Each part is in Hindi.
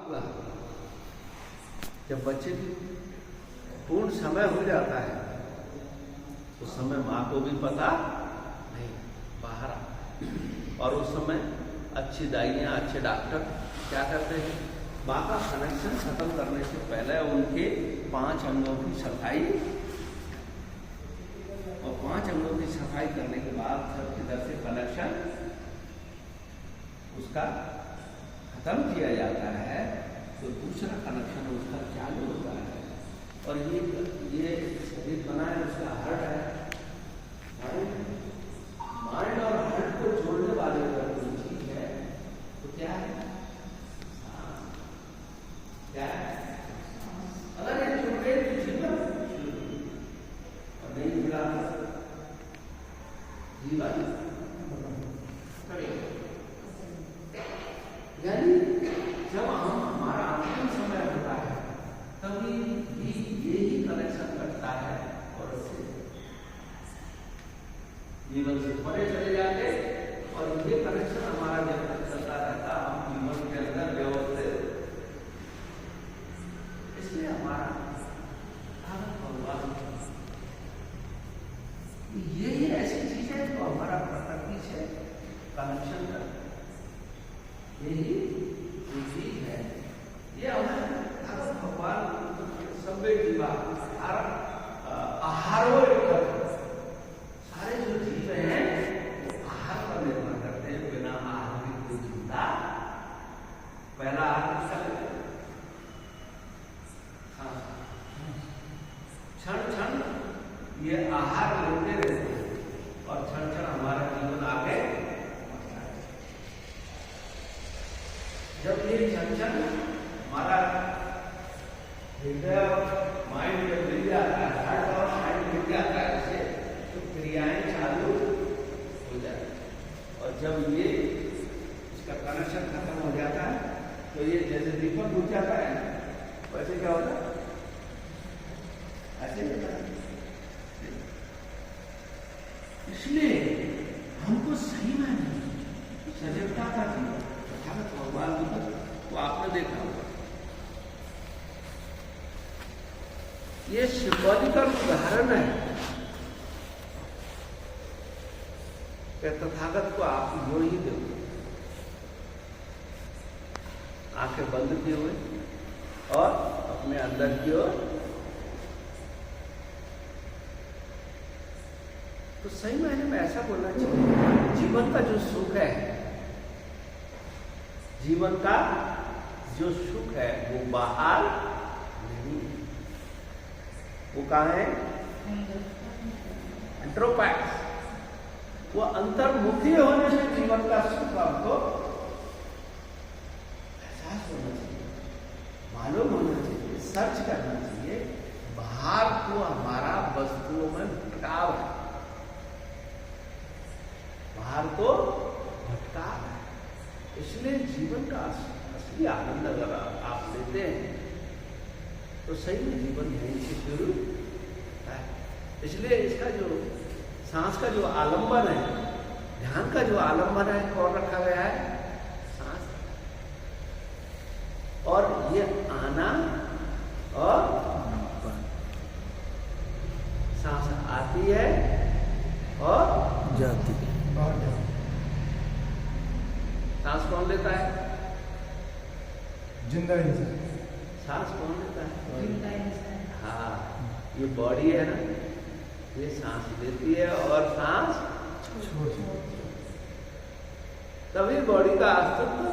हुआ जब बच्चे की पूर्ण समय हो जाता है उस समय माँ को भी पता नहीं, बाहर और उस समय अच्छी दाइयाँ अच्छे डॉक्टर क्या करते हैं, माँ का कनेक्शन खत्म करने से पहले उनके 5 अंगों की सफाई, और 5 अंगों की सफाई करने के बाद जब इधर से कनेक्शन उसका खत्म किया जाता है तो दूसरा कनेक्शन उसका चालू होता है। और ये शरीर बना है उसका हार्ट है, माइंड और हार्ट को जोड़ने वाली अगर कोई चीज है तो क्या है, क्या है? अगर ये जुड़ गए तो जीवन, और नहीं जुड़ा जीवन यानी जब हमारा अंतिम समय होता है तभी भी यही कनेक्शन करता है और उससे जीवन से परे चले जाते, और ये कनेक्शन हमारा जब तक चलता रहता हम जीवन के अंदर व्यवस्थित, इसलिए हमारा भगवान यही ऐसी चीज है जो हमारा प्रकृति से कनेक्शन करता है, यही चीज है। ये हमारे भगवान सभ्य जीवा आहार सारे जो जीव हैं आहार पर निर्भर करते हैं, बिना आहार के कोई जिंदा। पहला आहार क्षण क्षण ये आहार लेते रहते हैं और क्षण क्षण हमारा जीवन आगे, जब ये क्षण हमारा हृदय और माइंड जब मिल जाता है, हार्ट और माइंड मिल जाता है इसे, तो क्रियाएं चालू हो जाती है। और जब ये इसका कनेक्शन खत्म हो जाता है तो ये जैसे दीपक बुझ जाता है वैसे क्या होता है, ऐसे होता है। इसलिए हमको सही मायने सजगता का जीवन भगवान को आपने देखा होगा, ये सिंबॉलिकल उदाहरण है कि तथागत को आप यो ही देखो, आंखें बंद किए हुए और अपने अंदर की ओर, तो सही मायने में ऐसा बोलना चाहिए जीवन का जो सुख है, जीवन का जो सुख है वो बाहर नहीं, वो कहाँ है, एंट्रोपैक्स, वो अंतर्मुखी होने से जीवन का सुख आपको एहसास होना चाहिए, मालूम होना चाहिए, सर्च करना चाहिए। बाहर को हमारा वस्तुओं में भटकाव है, बाहर को भटकाव है, इसलिए जीवन का असली आनंद अगर आप लेते हैं तो सही में जीवन यहीं से शुरू है। इसलिए इसका जो सांस का जो आलंबन है, ध्यान का जो आलंबन है कौन रखा गया है, सांस, और ये आना और सांस आती है और जाती है। सांस कौन लेता है, जिंदा इंसान। सांस कौन लेता है, जिंदा इंसान। हाँ, ये बॉडी है ना, ये सांस लेती है और सांस छोड़ती है, तभी बॉडी का अस्तित्व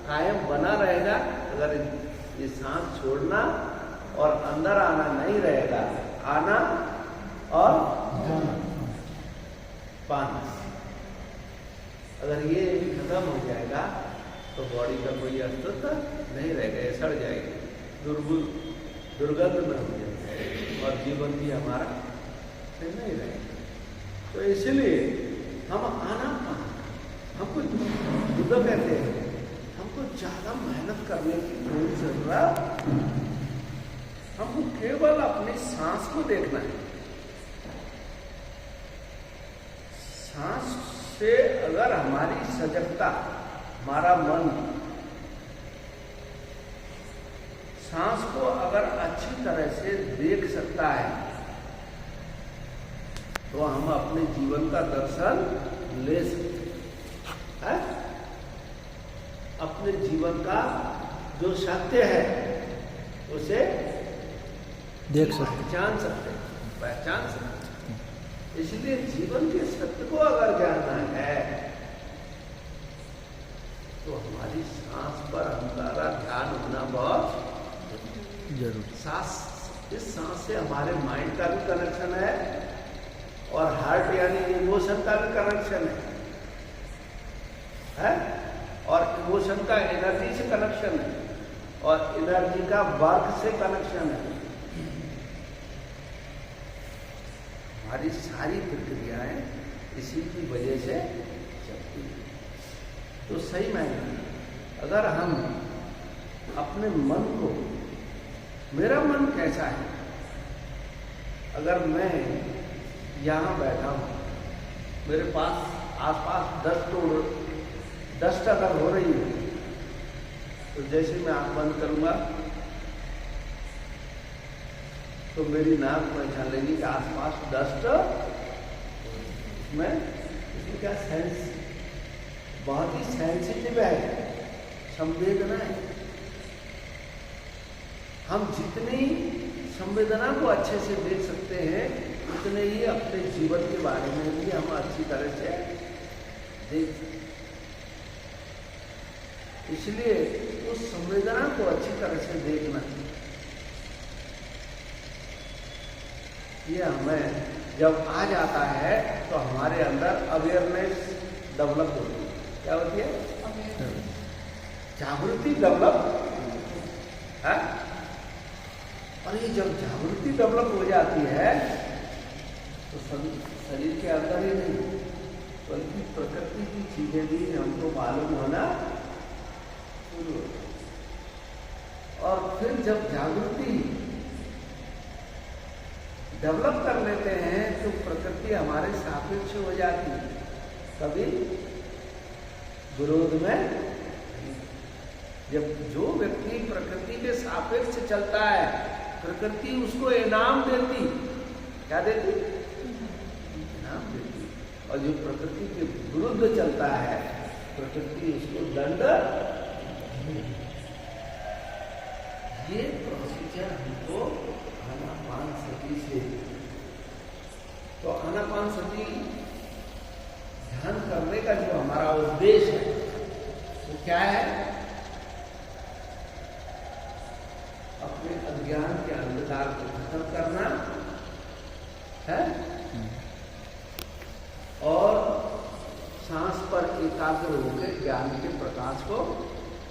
कायम बना रहेगा। अगर ये सांस छोड़ना और अंदर आना नहीं रहेगा, आना और पाना, अगर ये खत्म हो जाएगा तो बॉडी का कोई अस्तित्व नहीं रहेगा, ये सड़ जाएगी, दुर्गंध में हो जाएगा और जीवन भी हमारा नहीं रहेगा। तो इसलिए हम आना पाना, हमको बुद्ध कहते हैं हमको ज्यादा मेहनत करने की कोई जरूरत, हमको केवल अपनी सांस को देखना है। सांस से अगर हमारी सजगता, हमारा मन सांस को अगर अच्छी तरह से देख सकता है तो हम अपने जीवन का दर्शन ले सकते हैं। अपने जीवन का जो सत्य है उसे देख सकते, पहचान सकते। इसलिए जीवन के सत्य को अगर जानना है तो हमारी सांस पर हमारा ध्यान होना बहुत जरूर। इस सांस से हमारे माइंड का भी कनेक्शन है और हार्ट यानी इमोशन का भी कनेक्शन है? और इमोशन का एनर्जी से कनेक्शन है और एनर्जी का वर्क से कनेक्शन है। हमारी सारी प्रक्रियाएं इसी की वजह से चलती हैं। तो सही मायने अगर हम अपने मन को, मेरा मन कैसा है, अगर मैं यहाँ बैठा हूँ, मेरे पास आसपास डस्ट अगर हो रही है तो जैसे मैं आँख बंद करूँगा तो मेरी नाक पहचान लेगी कि आसपास डस्ट में, इसमें क्या सेंस, बहुत ही सेंसिटिव है, संवेदना है। हम जितनी संवेदना को अच्छे से देख सकते हैं उतने ही अपने जीवन के बारे में भी हम अच्छी तरह से देख सकते हैं। इसलिए उस संवेदना को अच्छी तरह से देखना चाहिए। ये हमें जब आ जाता है तो हमारे अंदर अवेयरनेस डेवलप होती है। क्या होती है? जागृति डेवलप है। और ये जब जागृति डेवलप हो जाती है तो शरीर के अंदर ही नहीं बल्कि प्रकृति की चीजें भी हमको मालूम होना शुरू होती है। और फिर जब जागृति डेवलप कर लेते हैं तो प्रकृति हमारे सापेक्ष हो जाती है, कभी विरोध में। जब जो व्यक्ति प्रकृति के सापेक्ष चलता है प्रकृति उसको इनाम देती। क्या देती? इनाम देती। और जो प्रकृति के विरुद्ध चलता है प्रकृति उसको दंड। ये प्रोसीजर हमको आनापानसति से, तो आनापानसति ध्यान करने का जो हमारा उद्देश्य है वो क्या है? अपने अज्ञान के अंधकार को खत्म करना है और सांस पर एकाग्र होकर ज्ञान के प्रकाश को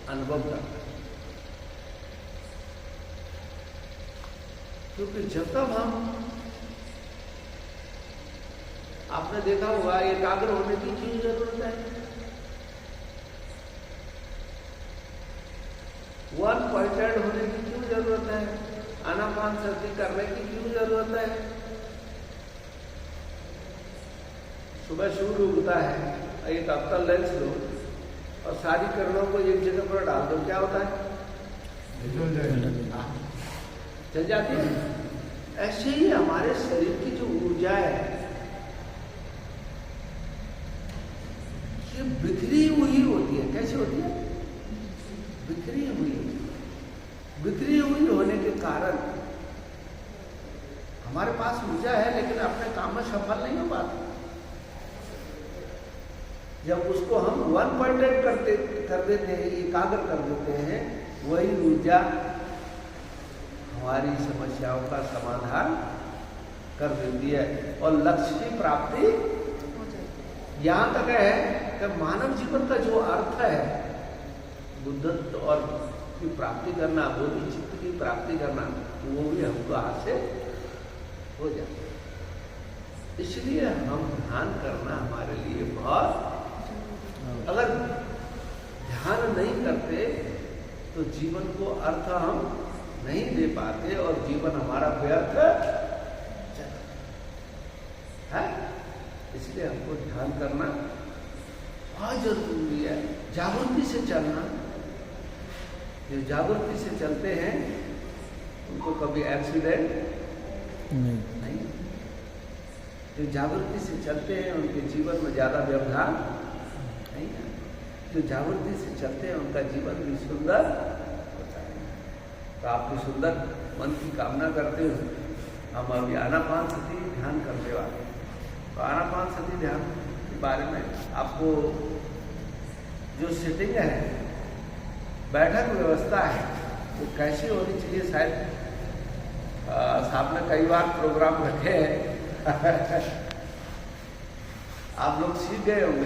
अनुभव करना। क्योंकि जब तक हम, आपने देखा होगा एकाग्र होने की क्यों जरूरत है? वन पॉइंटेड होने की क्यों जरूरत है? आनापानसति करने की क्यों जरूरत है? सुबह सूर्य उगता है, एक अवतल लेंस लो और सारी किरणों को एक जगह पर डाल दो, क्या होता है? चल जाती है। ऐसे ही हमारे शरीर की जो ऊर्जा है ये बिखरी हुई होती है। कैसे होती है? बिखरी हुई। बिखरी हुई होने के कारण हमारे पास ऊर्जा है लेकिन अपने काम में सफल नहीं हो पाते। जब उसको हम वन पॉइंटेड कर देते हैं, एकाग्र कर देते हैं, वही ऊर्जा हमारी समस्याओं का समाधान कर देती है और लक्ष्य की प्राप्ति हो जाती है। यहाँ तक है कि मानव जीवन का जो अर्थ है बुद्धत्व और की प्राप्ति करना, बोधि चित्त की प्राप्ति करना, वो भी हमको हासिल हो जाता है। इसलिए हम ध्यान करना हमारे लिए बहुत, अगर ध्यान नहीं करते तो जीवन को अर्थ हम नहीं दे पाते और जीवन हमारा व्यर्थ है। इसलिए हमको ध्यान करना बहुत जरूरी है। जागृति से चलना, जो जागृति से चलते हैं उनको कभी एक्सीडेंट नहीं। नहीं। जो जागृति से चलते हैं उनके जीवन में ज़्यादा व्यवधान नहीं है। जो जागृति से चलते हैं उनका जीवन भी सुंदर होता है। तो आपकी सुंदर मन की कामना करते हुए हम अभी आनापानसति ध्यान करने वाले हैं। तो आनापानसति ध्यान के बारे में आपको जो सिटिंग है, बैठक व्यवस्था है, वो कैसी होनी चाहिए, शायद साहब ने कई बार प्रोग्राम रखे हैं आप लोग सीख गए होंगे।